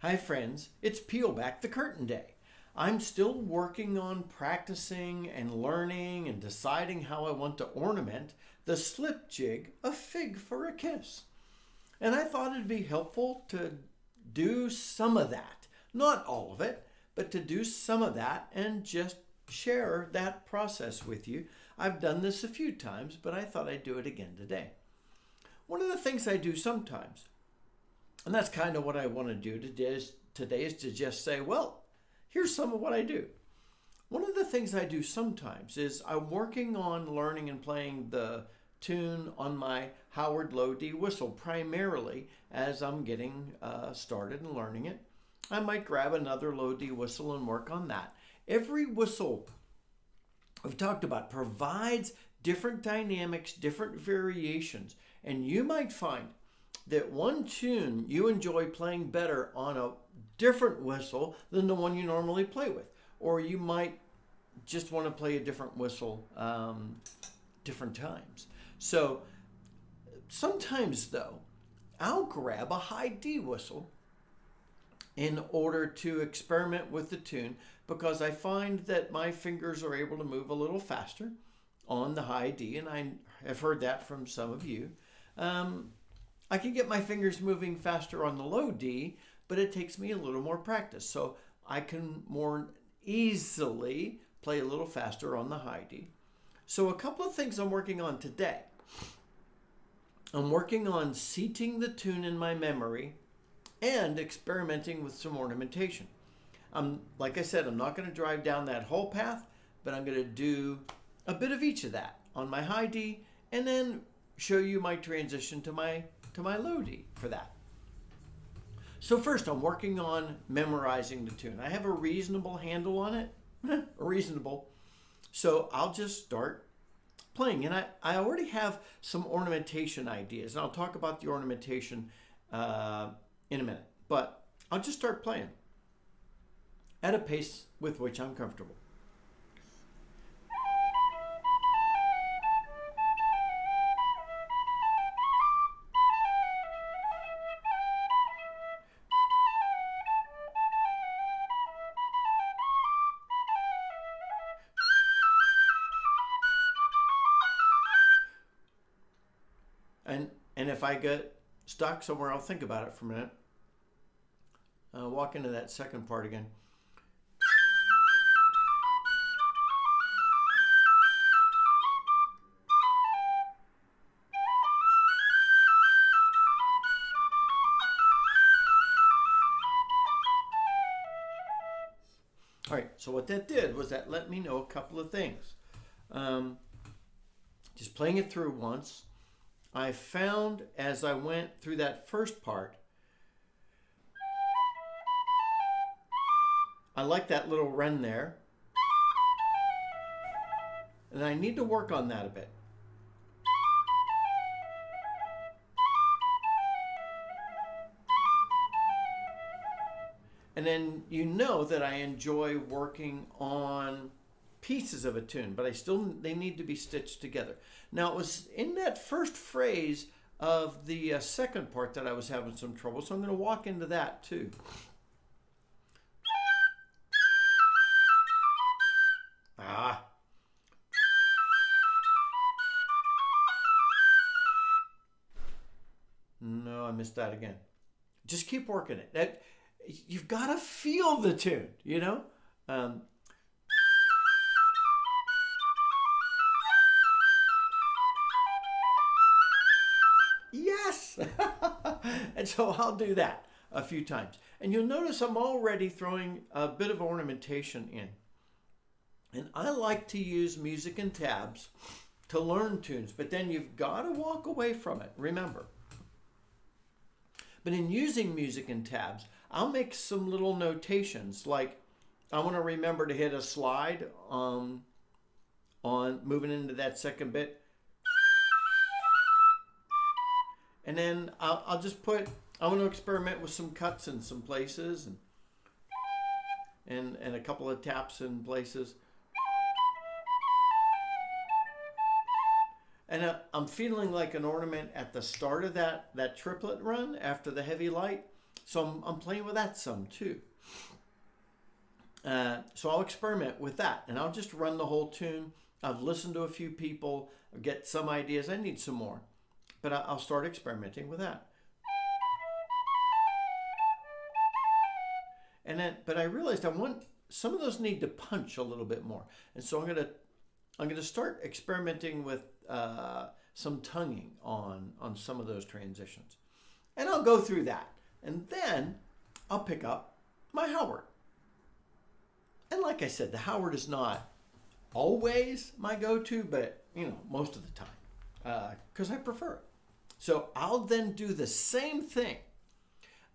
Hi friends, it's Peel Back the Curtain Day. I'm still working on practicing and learning and deciding how I want to ornament the slip jig, A Fig for a Kiss. And I thought it'd be helpful to do some of that. Not all of it, but to do some of that and just share that process with you. I've done this a few times, but I thought I'd do it again today. One of the things I do sometimes, and that's kind of what I want to do today is to just say, well, here's some of what I do. One of the things I do sometimes is I'm working on learning and playing the tune on my Howard Low D whistle, primarily as I'm getting started and learning it. I might grab another low D whistle and work on that. Every whistle we've talked about provides different dynamics, different variations, and you might find that one tune you enjoy playing better on a different whistle than the one you normally play with. Or you might just want to play a different whistle different times. So sometimes though, I'll grab a high D whistle in order to experiment with the tune because I find that my fingers are able to move a little faster on the high D, and I have heard that from some of you. I can get my fingers moving faster on the low D, but it takes me a little more practice. So I can more easily play a little faster on the high D. So a couple of things I'm working on today. I'm working on seating the tune in my memory and experimenting with some ornamentation. Like I said, I'm not going to drive down that whole path, but I'm going to do a bit of each of that on my high D and then show you my transition to my low D for that. So first, I'm working on memorizing the tune. I have a reasonable handle on it, reasonable. So I'll just start playing. And I already have some ornamentation ideas, and I'll talk about the ornamentation in a minute. But I'll just start playing at a pace with which I'm comfortable. And if I get stuck somewhere, I'll think about it for a minute. Walk into that second part again. All right, so what that did was that let me know a couple of things. Just playing it through once, I found as I went through that first part, I like that little wren there, and I need to work on that a bit. And then you know that I enjoy working on pieces of a tune, but they need to be stitched together. Now it was in that first phrase of the second part that I was having some trouble, so I'm going to walk into that too. No, I missed that again. Just keep working it. You've got to feel the tune, you know? Yes! And so I'll do that a few times. And you'll notice I'm already throwing a bit of ornamentation in. And I like to use music and tabs to learn tunes, but then you've got to walk away from it, remember. But in using music and tabs, I'll make some little notations, like I want to remember to hit a slide on moving into that second bit. And then I'll just put, I want to experiment with some cuts in some places and a couple of taps in places. And I'm feeling like an ornament at the start of that triplet run after the heavy light. So I'm playing with that some too. So I'll experiment with that, and I'll just run the whole tune. I've listened to a few people, get some ideas. I need some more, but I'll start experimenting with that. And then, but I realized some of those need to punch a little bit more, and so I'm gonna start experimenting with some tonguing on some of those transitions, and I'll go through that, and then I'll pick up my Howard. And like I said, the Howard is not always my go-to, but most of the time, because I prefer it. So I'll then do the same thing.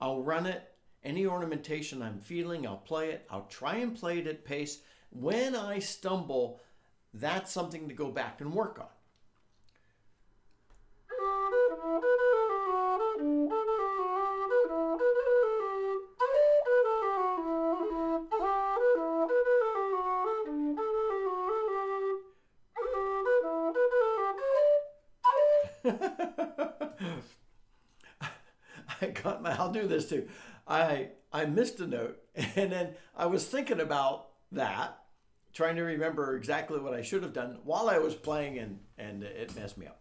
I'll run it. Any ornamentation I'm feeling, I'll play it. I'll try and play it at pace. When I stumble, that's something to go back and work on. I'll do this too. I missed a note, and then I was thinking about that, trying to remember exactly what I should have done while I was playing, and it messed me up.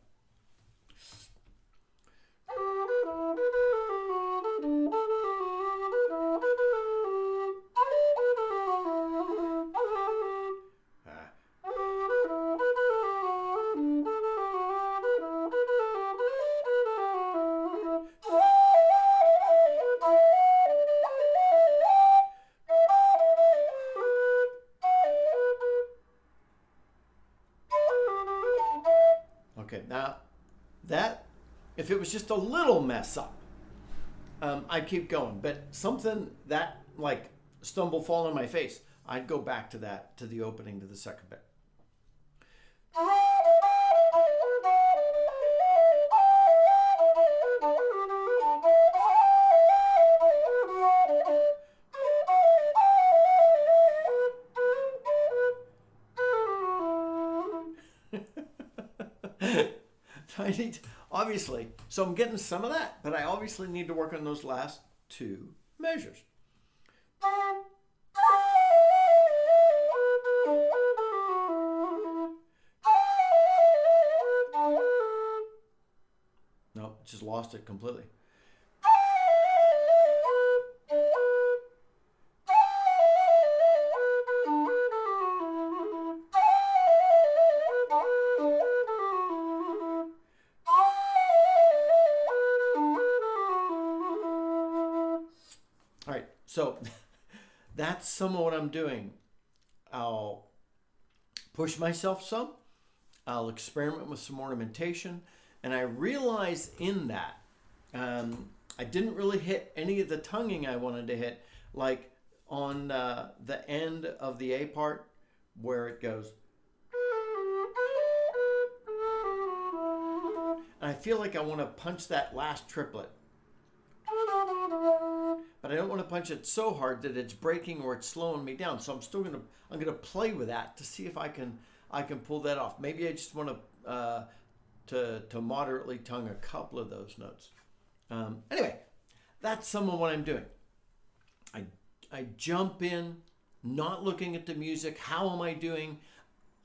Okay, now that, if it was just a little mess up, I'd keep going. But something that, like stumble, fall on my face, I'd go back to that, to the opening, to the second bit. I need, obviously, so I'm getting some of that, but I obviously need to work on those last two measures. Nope, just lost it completely. All right, so that's some of what I'm doing. I'll push myself some. I'll experiment with some ornamentation. And I realize in that, I didn't really hit any of the tonguing I wanted to hit, like on the end of the A part where it goes. And I feel like I want to punch that last triplet. But I don't want to punch it so hard that it's breaking or it's slowing me down. So I'm gonna play with that to see if I can pull that off. Maybe I just want to moderately tongue a couple of those notes. Anyway, that's some of what I'm doing. I jump in, not looking at the music. How am I doing?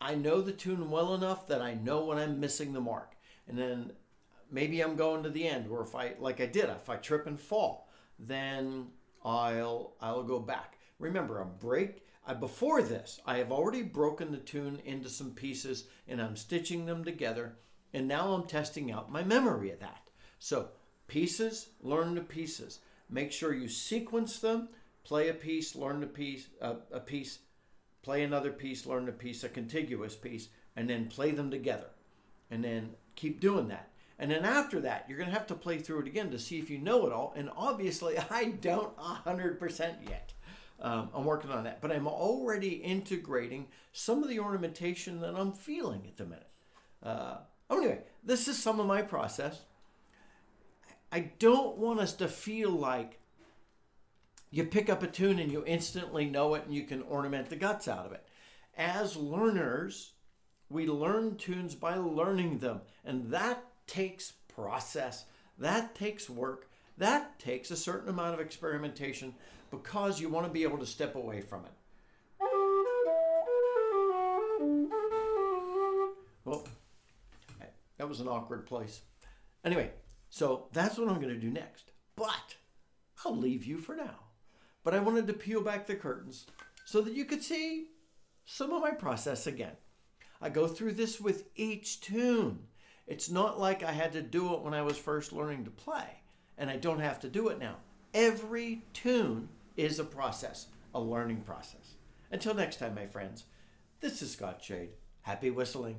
I know the tune well enough that I know when I'm missing the mark. And then maybe I'm going to the end, or if I trip and fall, then I'll go back. Remember, before this, I have already broken the tune into some pieces, and I'm stitching them together, and now I'm testing out my memory of that. So pieces, learn the pieces. Make sure you sequence them. Play a piece, learn the piece, a piece, play another piece, learn the piece, a contiguous piece, and then play them together. And then keep doing that. And then after that, you're going to have to play through it again to see if you know it all. And obviously, I don't 100% yet. I'm working on that. But I'm already integrating some of the ornamentation that I'm feeling at the minute. Anyway, this is some of my process. I don't want us to feel like you pick up a tune and you instantly know it and you can ornament the guts out of it. As learners, we learn tunes by learning them. And that takes process. That takes work. That takes a certain amount of experimentation because you want to be able to step away from it. Well, that was an awkward place. Anyway, so that's what I'm going to do next. But I'll leave you for now. But I wanted to peel back the curtains so that you could see some of my process again. I go through this with each tune. It's not like I had to do it when I was first learning to play, and I don't have to do it now. Every tune is a process, a learning process. Until next time, my friends, this is Scott Shade. Happy whistling.